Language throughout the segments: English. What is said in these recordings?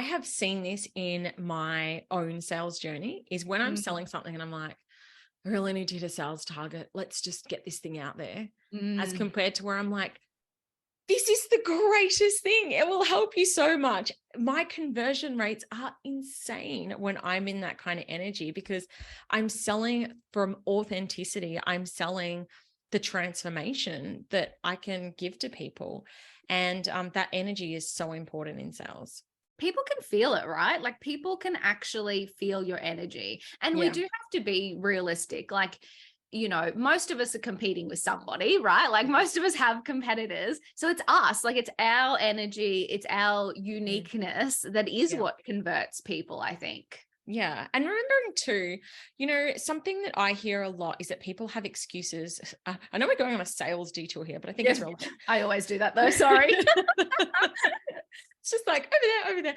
I have seen this in my own sales journey is when I'm selling something and I'm like, I really need to hit a sales target. Let's just get this thing out there. As compared to where I'm like, this is the greatest thing. It will help you so much. My conversion rates are insane when I'm in that kind of energy because I'm selling from authenticity. I'm selling the transformation that I can give to people. And that energy is so important in sales. People can feel it, right? Like people can actually feel your energy. And we Yeah. do have to be realistic. Like, most of us are competing with somebody, right? Like most of us have competitors. So it's us, like it's our energy, it's our uniqueness that is Yeah. what converts people, I think. Yeah. And remembering too, something that I hear a lot is that people have excuses. I know we're going on a sales detour here, but I think it's relevant. I always do that though. Sorry. It's just like over there.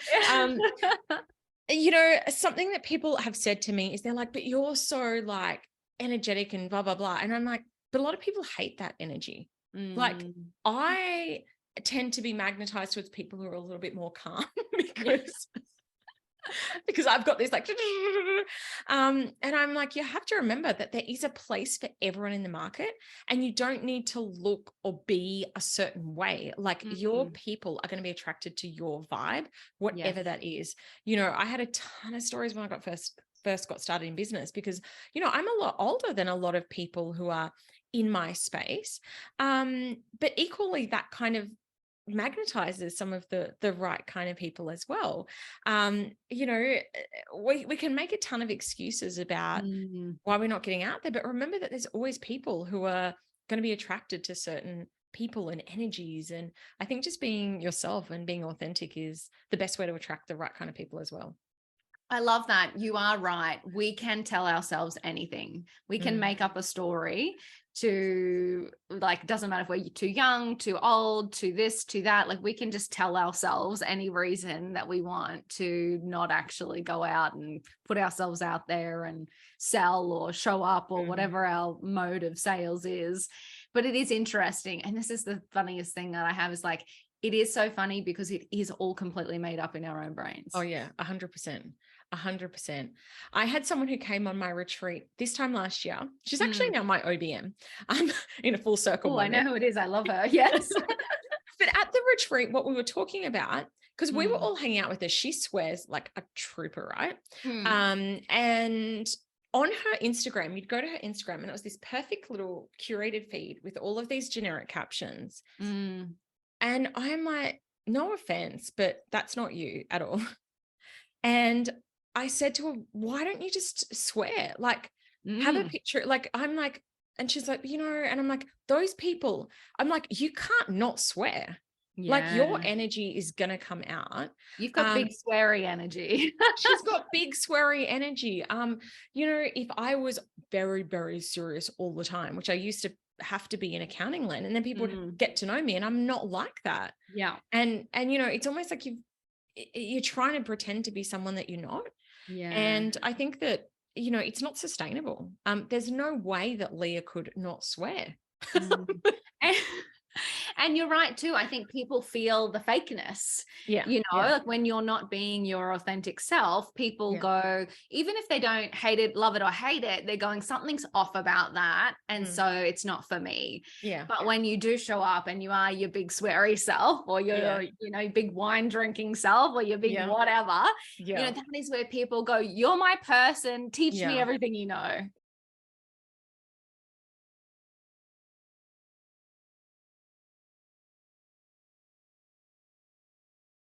Something that people have said to me is they're like, but you're so like energetic and blah, blah, blah. And I'm like, but a lot of people hate that energy. Like I tend to be magnetized towards people who are a little bit more calm because I've got this like, and I'm like, you have to remember that there is a place for everyone in the market and you don't need to look or be a certain way. Like your people are going to be attracted to your vibe, whatever that is. I had a ton of stories when I got first got started in business because, I'm a lot older than a lot of people who are in my space. But equally that kind of magnetizes some of the right kind of people as well. We can make a ton of excuses about why we're not getting out there, but remember that there's always people who are going to be attracted to certain people and energies. And I think just being yourself and being authentic is the best way to attract the right kind of people as well. I love that. You are right. We can tell ourselves anything. We can make up a story to like, doesn't matter if we're too young, too old, to this, to that. Like we can just tell ourselves any reason that we want to not actually go out and put ourselves out there and sell or show up or whatever our mode of sales is. But it is interesting. And this is the funniest thing that I have is like, it is so funny because it is all completely made up in our own brains. Oh yeah, 100%. 100%. I had someone who came on my retreat this time last year. She's actually now my OBM in a full circle. Oh, I know who it is. I love her. Yes. But at the retreat, what we were talking about, because we were all hanging out with her, she swears like a trooper, right? And on her Instagram, you'd go to her Instagram and it was this perfect little curated feed with all of these generic captions. And I'm like, no offense, but that's not you at all. And I said to her, why don't you just swear? Like, have a picture. Like, I'm like, and she's like, and I'm like, those people, I'm like, you can't not swear. Yeah. Like your energy is going to come out. You've got big sweary energy. She's got big sweary energy. If I was very, very serious all the time, which I used to have to be in accounting land, and then people would get to know me and I'm not like that. Yeah. And it's almost like you're trying to pretend to be someone that you're not. Yeah. And I think that, it's not sustainable. There's no way that Leah could not swear. And you're right too. I think people feel the fakeness. Yeah. Like when you're not being your authentic self, people go, even if they don't hate it, love it or hate it, they're going, something's off about that. And so it's not for me. Yeah. But when you do show up and you are your big sweary self or your, big wine drinking self or your big whatever, that is where people go, you're my person. Teach me everything you know.